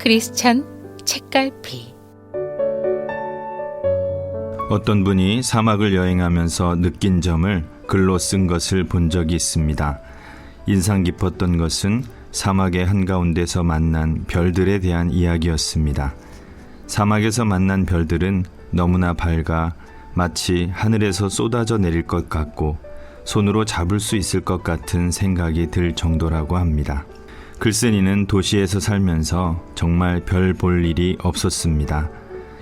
크리스찬 책갈피. 어떤 분이 사막을 여행하면서 느낀 점을 글로 쓴 것을 본 적이 있습니다. 인상 깊었던 것은 사막의 한가운데서 만난 별들에 대한 이야기였습니다. 사막에서 만난 별들은 너무나 밝아 마치 하늘에서 쏟아져 내릴 것 같고 손으로 잡을 수 있을 것 같은 생각이 들 정도라고 합니다. 글쓴 이는 도시에서 살면서 정말 별 볼 일이 없었습니다.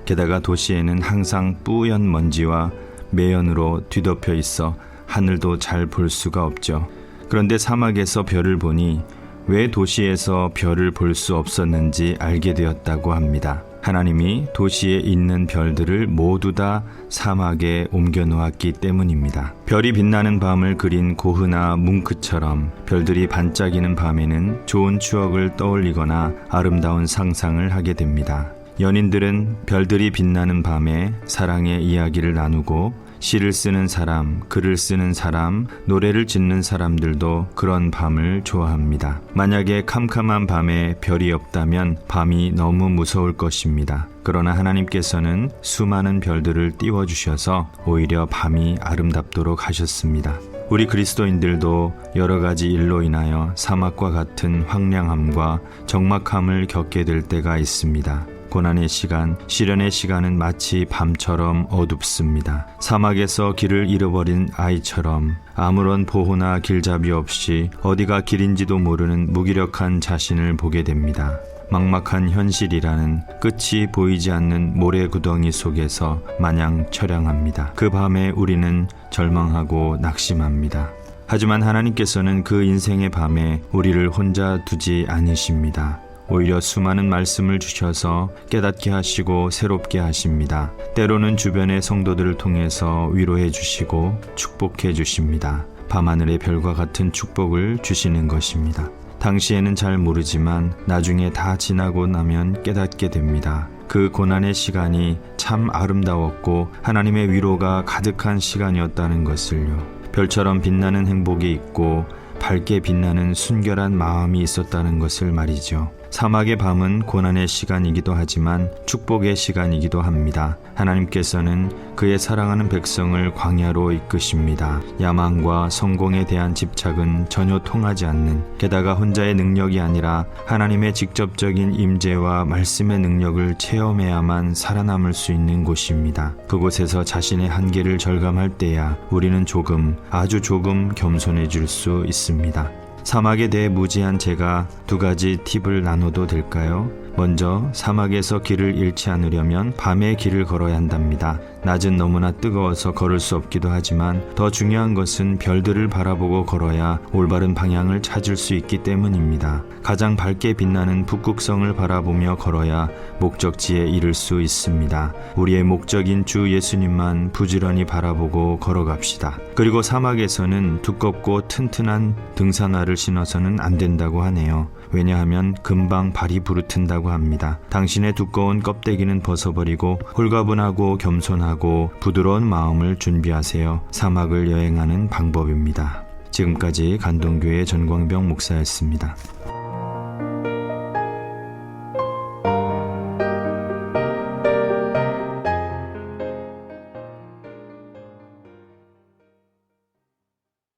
게다가 도시에는 항상 뿌연 먼지와 매연으로 뒤덮여 있어 하늘도 잘 볼 수가 없죠. 그런데 사막에서 별을 보니 왜 도시에서 별을 볼 수 없었는지 알게 되었다고 합니다. 하나님이 도시에 있는 별들을 모두 다 사막에 옮겨 놓았기 때문입니다. 별이 빛나는 밤을 그린 고흐나 뭉크처럼 별들이 반짝이는 밤에는 좋은 추억을 떠올리거나 아름다운 상상을 하게 됩니다. 연인들은 별들이 빛나는 밤에 사랑의 이야기를 나누고 시를 쓰는 사람, 글을 쓰는 사람, 노래를 짓는 사람들도 그런 밤을 좋아합니다. 만약에 캄캄한 밤에 별이 없다면 밤이 너무 무서울 것입니다. 그러나 하나님께서는 수많은 별들을 띄워주셔서 오히려 밤이 아름답도록 하셨습니다. 우리 그리스도인들도 여러 가지 일로 인하여 사막과 같은 황량함과 적막함을 겪게 될 때가 있습니다. 고난의 시간, 시련의 시간은 마치 밤처럼 어둡습니다. 사막에서 길을 잃어버린 아이처럼 아무런 보호나 길잡이 없이 어디가 길인지도 모르는 무기력한 자신을 보게 됩니다. 막막한 현실이라는 끝이 보이지 않는 모래구덩이 속에서 마냥 처량합니다. 그 밤에 우리는 절망하고 낙심합니다. 하지만 하나님께서는 그 인생의 밤에 우리를 혼자 두지 않으십니다. 오히려 수많은 말씀을 주셔서 깨닫게 하시고 새롭게 하십니다. 때로는 주변의 성도들을 통해서 위로해 주시고 축복해 주십니다. 밤하늘의 별과 같은 축복을 주시는 것입니다. 당시에는 잘 모르지만 나중에 다 지나고 나면 깨닫게 됩니다. 그 고난의 시간이 참 아름다웠고 하나님의 위로가 가득한 시간이었다는 것을요. 별처럼 빛나는 행복이 있고 밝게 빛나는 순결한 마음이 있었다는 것을 말이죠. 사막의 밤은 고난의 시간이기도 하지만 축복의 시간이기도 합니다. 하나님께서는 그의 사랑하는 백성을 광야로 이끄십니다. 야망과 성공에 대한 집착은 전혀 통하지 않는, 게다가 혼자의 능력이 아니라 하나님의 직접적인 임재와 말씀의 능력을 체험해야만 살아남을 수 있는 곳입니다. 그곳에서 자신의 한계를 절감할 때야 우리는 아주 조금 겸손해질 수 있습니다. 사막에 대해 무지한 제가 두 가지 팁을 나눠도 될까요? 먼저 사막에서 길을 잃지 않으려면 밤에 길을 걸어야 한답니다. 낮은 너무나 뜨거워서 걸을 수 없기도 하지만 더 중요한 것은 별들을 바라보고 걸어야 올바른 방향을 찾을 수 있기 때문입니다. 가장 밝게 빛나는 북극성을 바라보며 걸어야 목적지에 이를 수 있습니다. 우리의 목적인 주 예수님만 부지런히 바라보고 걸어갑시다. 그리고 사막에서는 두껍고 튼튼한 등산화를 신어서는 안 된다고 하네요. 왜냐하면 금방 발이 부르튼다고 합니다. 당신의 두꺼운 껍데기는 벗어버리고 홀가분하고 겸손하고 부드러운 마음을 준비하세요. 사막을 여행하는 방법입니다. 지금까지 간동교회 전광병 목사였습니다.